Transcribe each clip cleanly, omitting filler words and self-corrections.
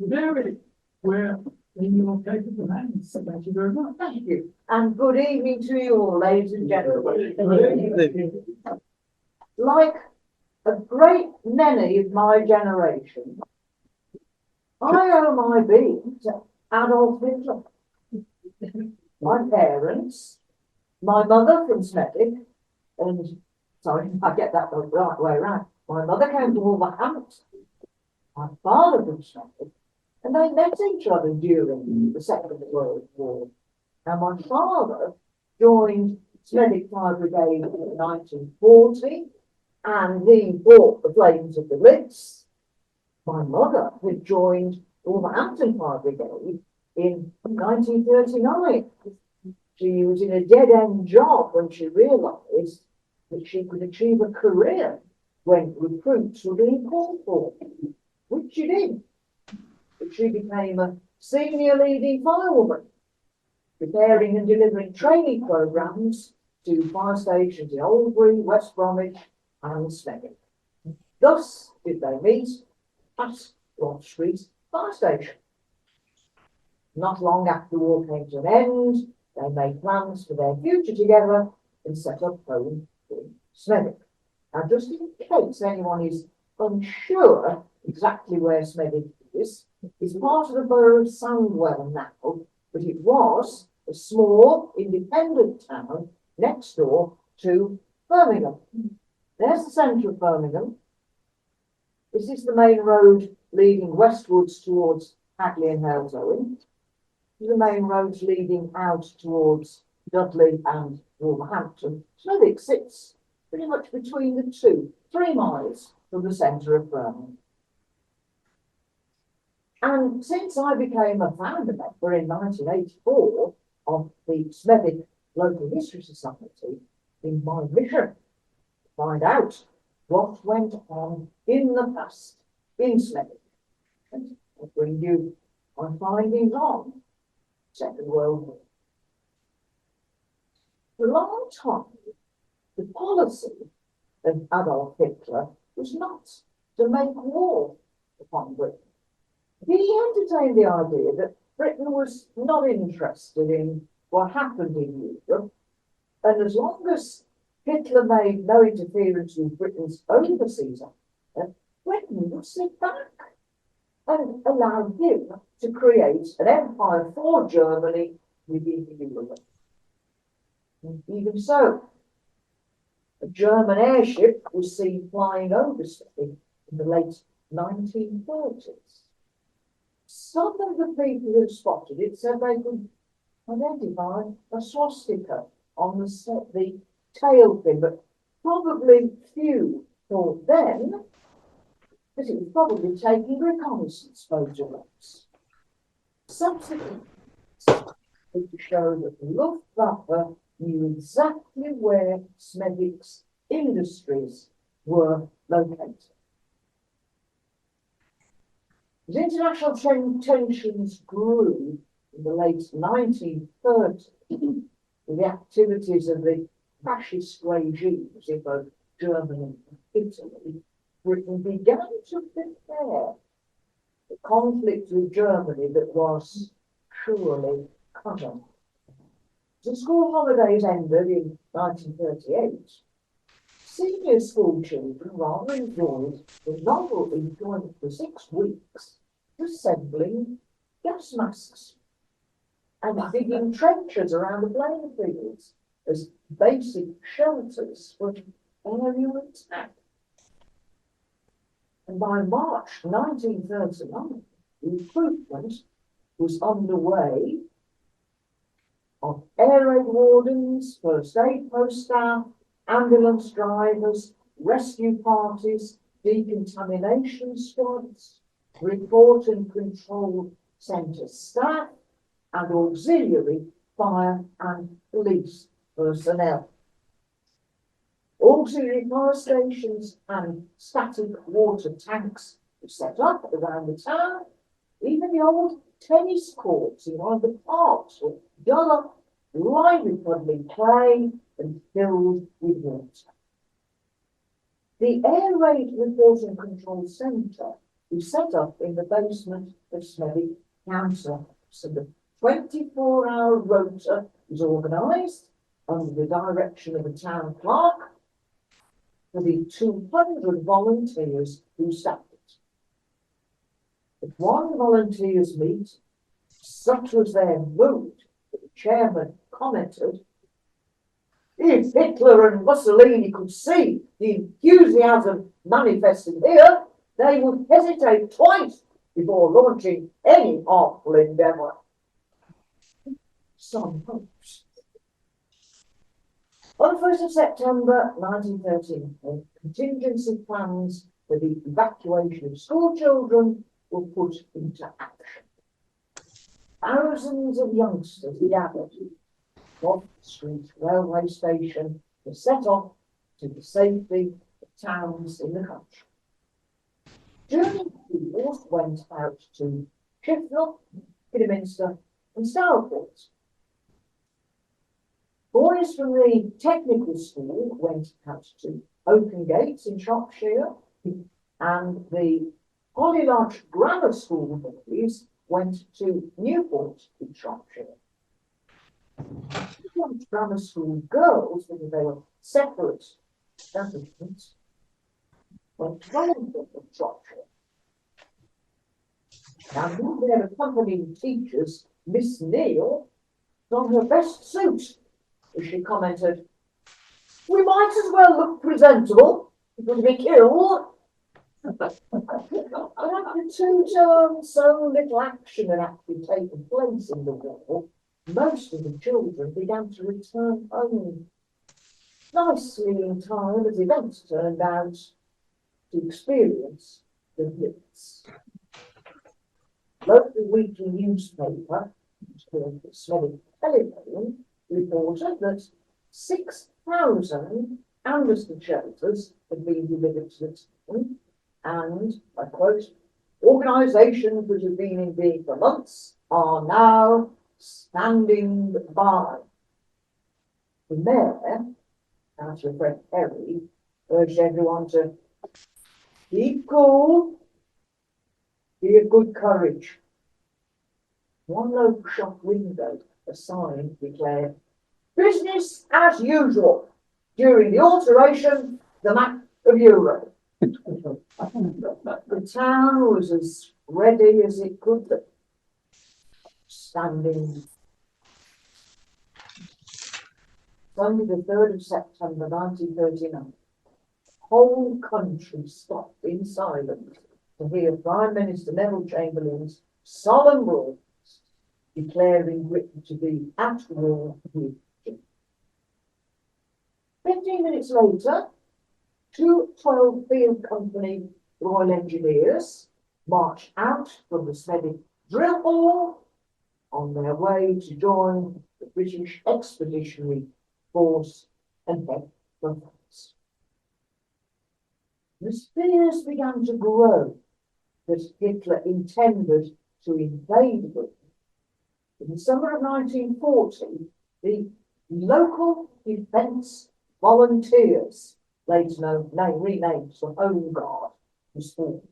Very well in your capable hands. Thank you very much. Thank you. And good evening to you all, ladies and gentlemen. Like a great many of my generation, I owe my being to Adolf Hitler. My parents, my mother from Smethwick, and sorry, I get that the right way around. My mother came to Wolverhampton, my father from Smethwick, and they met each other during the Second World War. Now, my father joined Smethwick Fire Brigade in 1940, and he fought the flames of the Blitz. My mother had joined Wolverhampton Fire Brigade in 1939. She was in a dead-end job when she realised that she could achieve a career when recruits were being called for, which she did. But she became a senior leading firewoman, preparing and delivering training programmes to fire stations in Albury, West Bromwich and Smethwick. Thus did they meet at Broad Street Fire Station. Not long after the war came to an end, they made plans for their future together and set up home in Smethwick. Now, just in case anyone is unsure exactly where Smethwick is, it's part of the borough of Sandwell now, but it was a small independent town next door to Birmingham. There's the centre of Birmingham. This is the main road leading westwards towards Hagley and Halesowen. The main roads leading out towards Dudley and Wolverhampton. Smethwick sits pretty much between the two, 3 miles from the centre of Birmingham. And since I became a founder member in 1984 of the Smethwick Local History Society, in my mission to find out what went on in the past in Smethwick, and I'll bring you my findings on Second World War. For a long time, the policy of Adolf Hitler was not to make war upon Britain. He entertained the idea that Britain was not interested in what happened in Europe, and as long as Hitler made no interference with Britain's overseas affairs, Britain would sit back and allow him to create an empire for Germany within Europe. And even so, a German airship was seen flying over Spain in the late 1930s. Some of the people who spotted it said they could identify a swastika on the tail fin, but probably few thought then that it was probably taking reconnaissance photographs. Subsequently, to show that the Luftwaffe knew exactly where Smethwick's industries were located. As international tensions grew in the late 1930s, with the activities of the fascist regimes in both Germany and Italy, Britain began to prepare the conflict with Germany that was surely coming. The school holidays ended in 1938. Senior school children rather enjoyed the novel enjoyment for 6 weeks assembling gas masks and digging trenches around the playing fields as basic shelters for aerial attack. And by March 1939, recruitment was underway of air raid wardens, first aid post staff, ambulance drivers, rescue parties, decontamination squads, report and control centre staff, and auxiliary fire and police personnel. Auxiliary fire stations and static water tanks were set up around the town. Even the old tennis courts in one of the parks were dug up, lined with puddling clay and filled with water. The Air Raid Report and Control Centre we set up in the basement of Smethwick Council. So the 24-hour rota was organised under the direction of the town clerk for the 200 volunteers who staffed it. At one volunteers' meet, such was their mood that the chairman commented, "If Hitler and Mussolini could see the enthusiasm manifested here, they would hesitate twice before launching any harmful endeavour." Some hopes. On the 1st of September 1913, contingency plans for the evacuation of school children were put into action. Thousands of youngsters gathered off the street railway station to set off to the safety of towns in the country. Journey pupils went out to Shifnal, Kidderminster and Stourport. Boys from the technical school went out to Oaken Gates in Shropshire, and the Hollylodge Grammar School boys went to Newport in Shropshire. Hollylodge Grammar School girls, because they were separate establishments, went to Wellington in Shropshire. And their accompanying teachers, Miss Neal, on her best suit, as she commented, "We might as well look presentable, it would be killed." And after 2 terms, so little action had actually taken place in the war, most of the children began to return home. Nicely in time, as events turned out, to experience the blitz. Local weekly newspaper, called the Smethwick Telephone, reported that 6,000 Anderson shelters had been delivered to the town, and, I quote, "Organisations which have been in being for months are now standing by." The mayor, Councillor Fred Perry, urged everyone to keep cool, be of good courage. One local shop window, a sign declared, "Business as usual during the alteration, the map of Europe." The town was as ready as it could be. Standing. Sunday the 3rd of September 1939, the whole country stopped in silence to hear Prime Minister Neville Chamberlain's solemn words declaring Britain to be at war with Germany. 15 minutes later, 2 12 Field Company Royal Engineers marched out from the Smethwick Drill Hall on their way to join the British Expeditionary Force and head for France. As fears began to grow that Hitler intended to invade Britain, in the summer of 1940, the local defence volunteers, later renamed the Home Guard, was formed.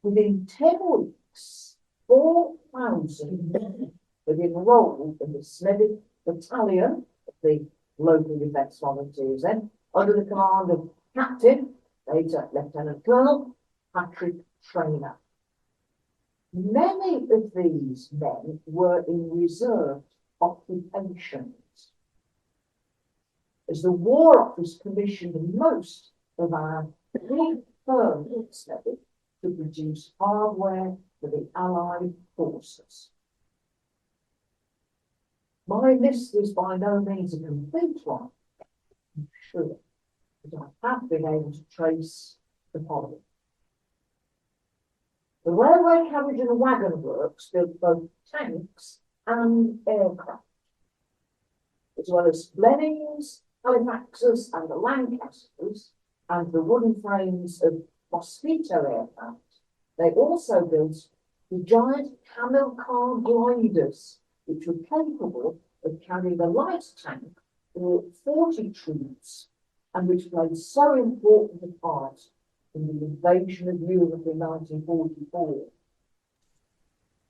Within 10 weeks, 4,000 men had enrolled in the Smethwick Battalion of the local defence volunteers, then under the command of Captain, later Lieutenant Colonel Patrick Traynor. Many of these men were in reserved occupations. As the War Office commissioned most of our big firms to produce hardware for the Allied forces. My list is by no means a complete one, I'm sure, but I have been able to trace the following. The railway carriage and wagon works built both tanks and aircraft, as well as Blenheim's, Halifax's and the Lancasters, and the wooden frames of Mosquito aircraft. They also built the giant camel car gliders, which were capable of carrying a light tank or 40 troops, and which played so important a part in the invasion of Europe in 1944.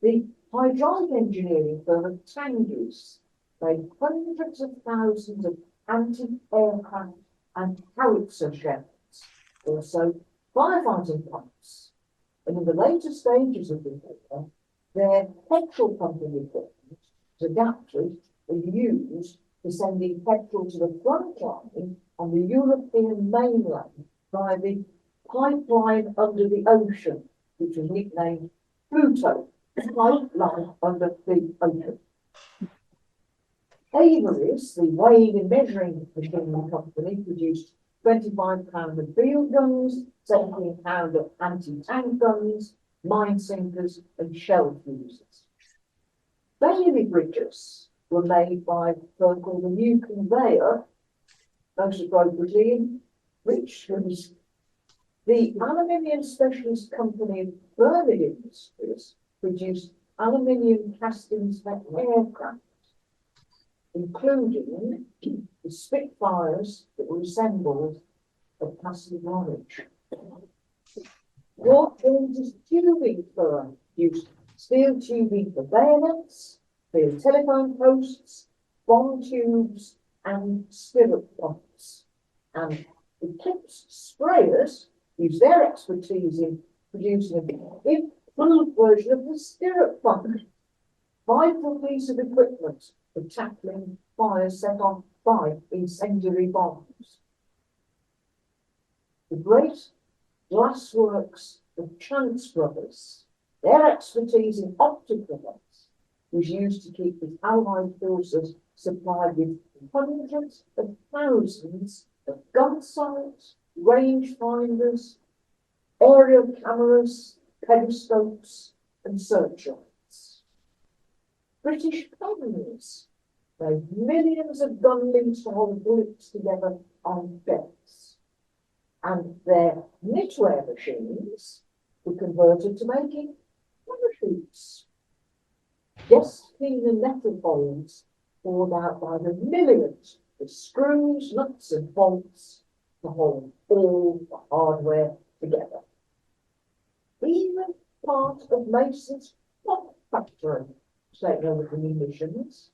The hydraulic engineering firm of Tangis made hundreds of thousands of anti-aircraft and howitzer shells, also firefighting pumps. And in the later stages of the war, their petrol pumping equipment was adapted and used for sending petrol to the front line on the European mainland via the pipeline under the ocean, which was nicknamed Pluto, pipeline under the ocean. Avery's, the weighing and measuring machinery company, produced 25-pound of field guns, 17-pound of anti-tank guns, mine sinkers and shell fuses. Bailey bridges were made by a firm called the New Conveyor, most appropriately in Richmond. The aluminium specialist company of Birmingham Industries produced aluminium castings for aircraft, including the Spitfires that were assembled at Castle Norwich. Lord Jones's tubing firm used steel tubing for bayonets, steel telephone posts, bomb tubes, and stirrup pumps. And Eclipse sprayers used their expertise in producing an improved version of the stirrup pump, vital piece of equipment for tackling fires set off by incendiary bombs. The great glassworks of Chance Brothers, their expertise in optical lens was used to keep the Allied forces supplied with hundreds of thousands of gun sights, range finders, aerial cameras, periscopes, and searchlights. British pens made millions of gun links to hold bullets together on belts, and their knitwear machines were converted to making parachutes. Just clean the metal folds poured out by the millions with screws, nuts, and bolts to hold all the hardware together. Even part of Mason's pop factory was taken over from munitions.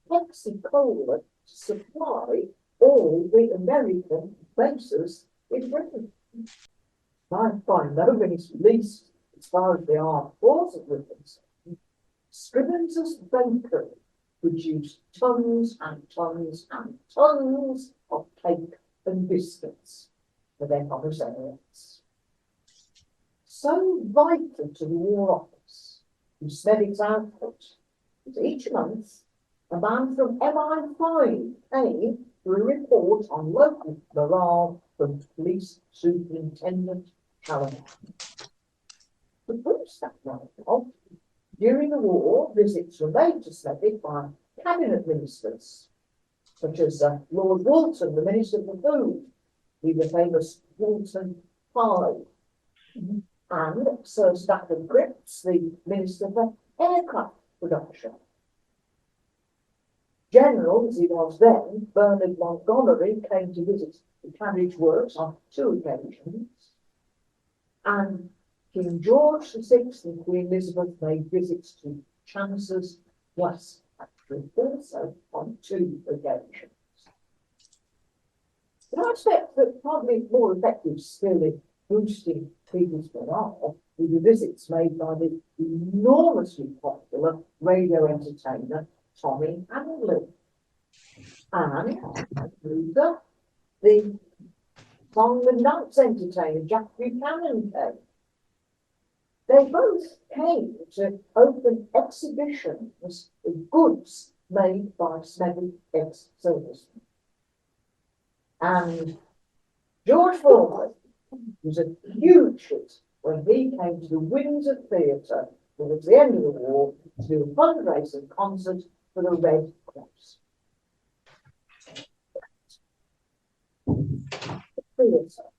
Pensacola supply all the American bases in Britain. I find nobody's released as far as the armed forces were concerned. Scrivenser's bakery produced tons and tons and tons of cake and biscuits for their commissariats. So vital to the War Office, who said its output, that each month a man from MI5 came to a report on local morale from Police Superintendent Callahan. To boost that morale, during the war, visits were made to Smethwick by cabinet ministers, such as Lord Walton, the Minister for Food, the famous Walton Pie, and Sir Stafford Cripps, the Minister for Aircraft Production. General, as he was then, Bernard Montgomery came to visit the carriage works on 2 occasions, and King George VI and Queen Elizabeth made visits to Chance's glass factory also on 2 occasions. But I expect that probably more effective still in boosting people's morale were the visits made by the enormously popular radio entertainer Tommy Hanley and Luther, the song and dance entertainer Jack Buchanan came. They both came to open exhibitions of goods made by Smethwick ex-servicemen. And George Forward was a huge hit when he came to the Windsor Theatre towards the end of the war to do a fundraising concert for the Red Cross. The theatre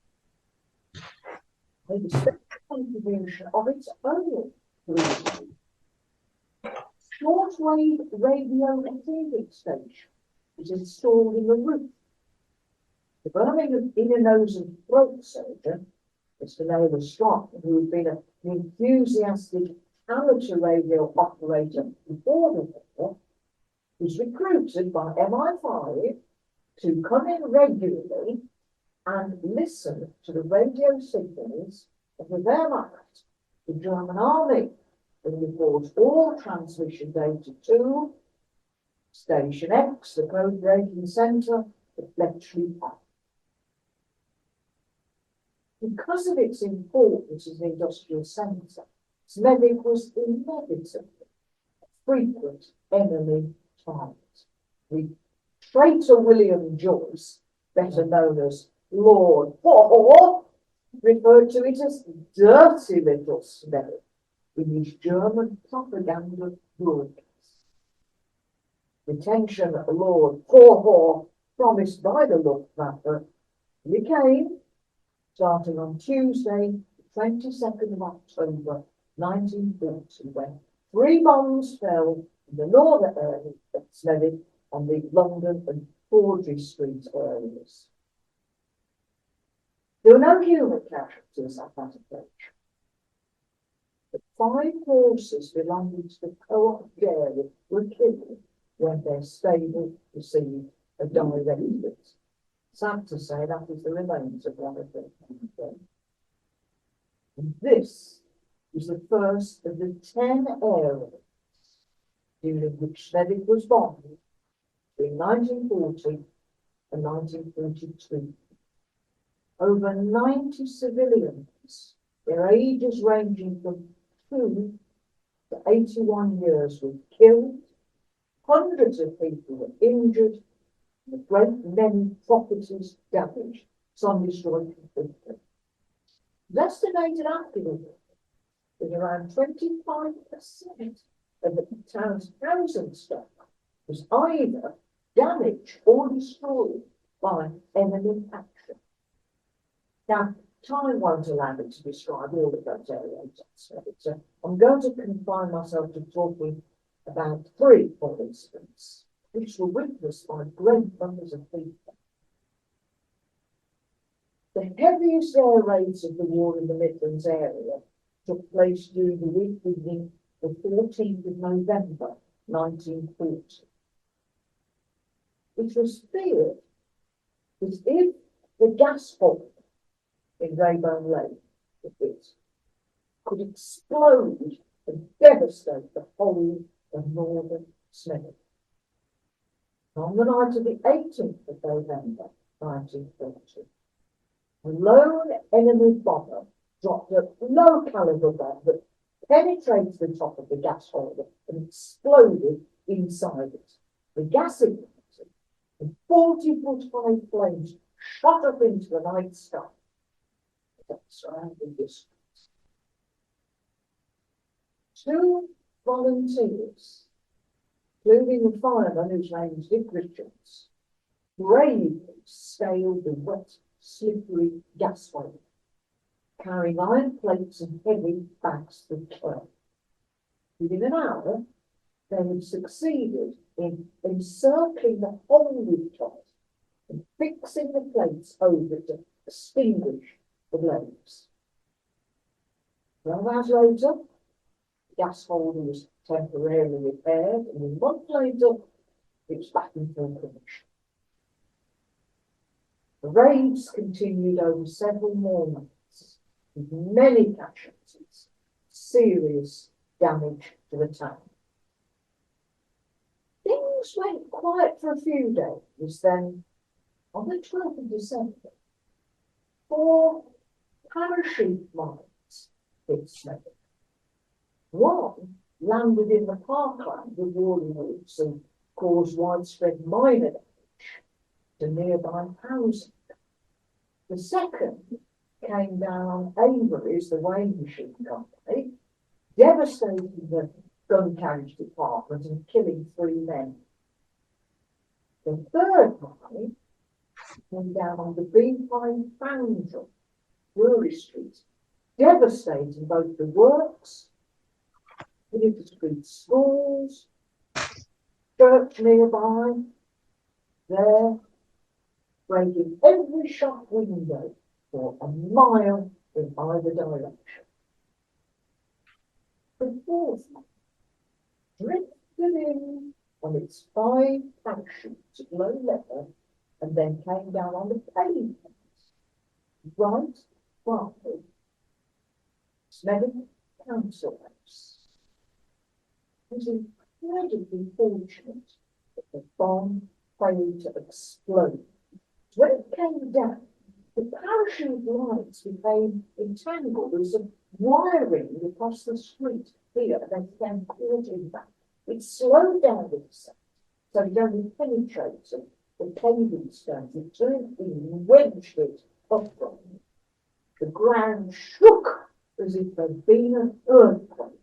made a special contribution of its own to the shortwave radio and TV station was installed in the roof The Birmingham ear, nose and throat surgeon, Mr. Noah Strong, who had been an enthusiastic amateur radio operator before the war, was recruited by MI5 to come in regularly and listen to the radio signals of the Wehrmacht, the German army, and report all transmission data to Station X, the code breaking centre at Bletchley Park. Because of its importance as an industrial centre, Smethwick was inevitably a frequent enemy target. The traitor William Joyce, better known as Lord Hoare, referred to it as dirty little Smethwick in his German propaganda broadcasts. Detention at Lord Hoare promised by the Luftwaffe became, starting on Tuesday, the 22nd of October 1940, when 3 bombs fell in the northern area of Smethwick on the London and Forgery Street areas. There were no human casualties at that occasion, but 5 horses belonging to the co-op dairy were killed when their stable received a direct hit. Sad to say, that is the remains of one of them. And this is the first of the 10 areas during which Smethwick was bombed between 1940 and 1942. Over 90 civilians, their ages ranging from 2 to 81 years, were killed, hundreds of people were injured, and a great many properties damaged, some destroyed completely. It's estimated after the war that around 25% of the town's housing stock was either damaged or destroyed by enemy action. Now, time won't allow me to describe all of those areas, so I'm going to confine myself to talking about 3, for instance, which were witnessed by great numbers of people. The heaviest air raids of the war in the Midlands area took place during the week beginning the 14th of November 1940. It was feared that if the gas hole in Raybone Lane, could explode and devastate the whole of northern Smethwick. On the night of the 18th of November 1940, a lone enemy bomber dropped a low caliber bomb that penetrated the top of the gas holder and exploded inside it. The gas ignited and 40-foot high flames shot up into the night sky. Surrounding this. 2 volunteers, including a fireman whose name was Dick Richards, bravely scaled the wet, slippery gasway, carrying iron plates and heavy bags of clay. Within an hour, they had succeeded in encircling the whole rooftop and fixing the plates over to extinguish the blaze. 12 hours later, the gas holder was temporarily repaired, and a month later, it was back in full commission. The raids continued over several more months, with many casualties, serious damage to the town. Things went quiet for a few days, then on the 12th of December, 4 parachute mines hit Smethwick. One landed in the parkland of Warley Woods and caused widespread minor damage to nearby housing. The second came down on Avery's, the weighing machine company, devastating the gun carriage department and killing 3 men. The third mine came down on the Beehive Foundry, Brewery Street, devastating both the works, United Street schools, church nearby, there, breaking every shop window for a mile in either direction. The fourth man drifted in on its 5 parachutes at low level and then came down on the pavement, right by Smedden Council House. It was incredibly fortunate that the bomb failed to explode. When it came down, the parachute lines became entangled. There was some wiring across the street here, and then came caught in that. It slowed down the descent, so it only penetrated the paving stones. It turned in and wedged it upright. The ground shook as if there'd been an earthquake.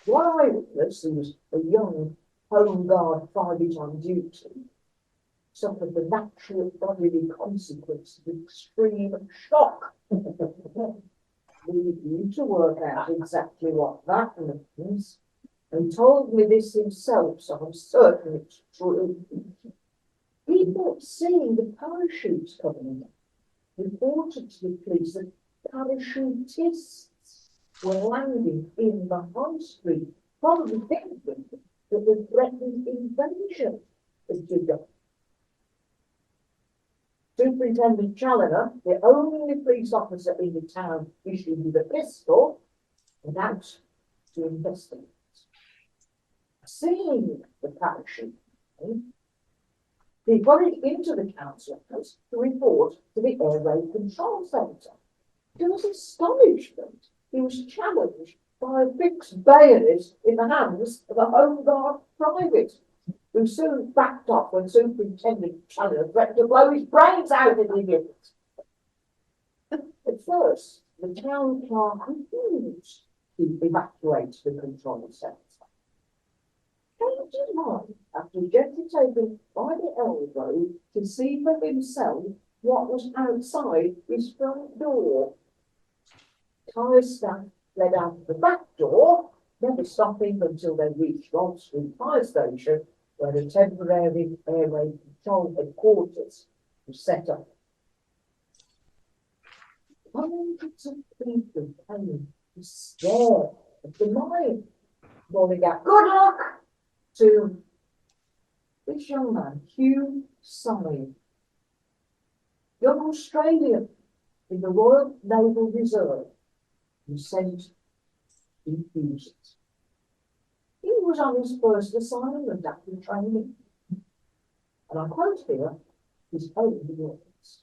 One eyewitness, who was a young home guard private on duty, suffered the natural bodily consequence of extreme shock. Leave you to work out exactly what that means. And told me this himself, so I'm certain it's true. People seeing the parachutes coming in reported to the police that parachutists were landing in the high street, probably thinking that the threatened invasion had begun. Superintendent Challoner, the only police officer in the town issued with a pistol, went out to investigate. Seeing the parachute, he got it into the council house to report to the air raid control centre. To his astonishment, he was challenged by a fixed bayonet in the hands of a home guard private, who soon backed off when Superintendent Challoner threatened to blow his brains out in the idiot. At first, the town clerk refused to evacuate the control centre. Changed his mind after gently taken by the elbow to see for himself what was outside his front door. Tyre staff led out of the back door, never stopping until they reached Rod Street Fire Station, where the temporary air raid control headquarters was set up. Hundreds of people came to stare at the mine, calling out, "Good luck!" to this young man, Hugh Symon, young Australian in the Royal Naval Reserve, who sent infusions. He was on his first assignment after training, and I quote here his own words.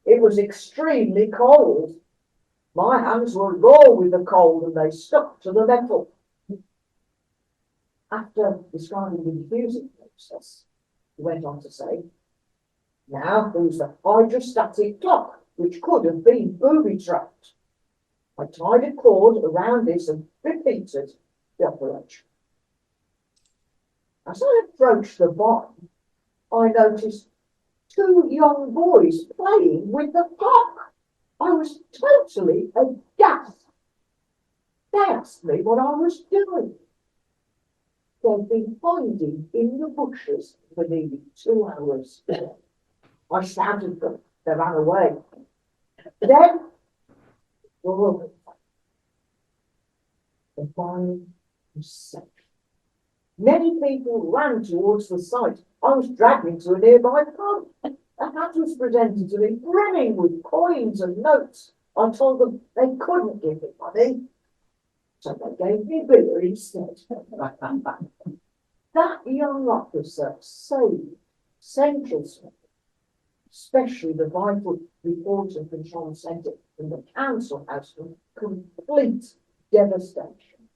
"It was extremely cold. My hands were raw with the cold and they stuck to the metal." After describing the diffusing process, he went on to say, "Now there was the hydrostatic clock, which could have been booby-trapped. I tied a cord around this and repeated the operation. As I approached the bomb, I noticed 2 young boys playing with the clock. I was totally aghast. They asked me what I was doing. They'd been hiding in the bushes for nearly 2 hours. I shouted at them. They ran away. Then, the mine was safe. Many people ran towards the site. I was dragged into a nearby pub. A hat was presented to me, brimming with coins and notes. I told them they couldn't give me money, so they gave me beer instead. That young officer saved Central Smith, especially the vital report and control centre in the council house, from complete devastation.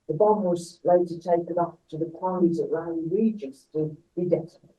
The bomb was later taken up to the quarries at Raleigh Regis to be detonated.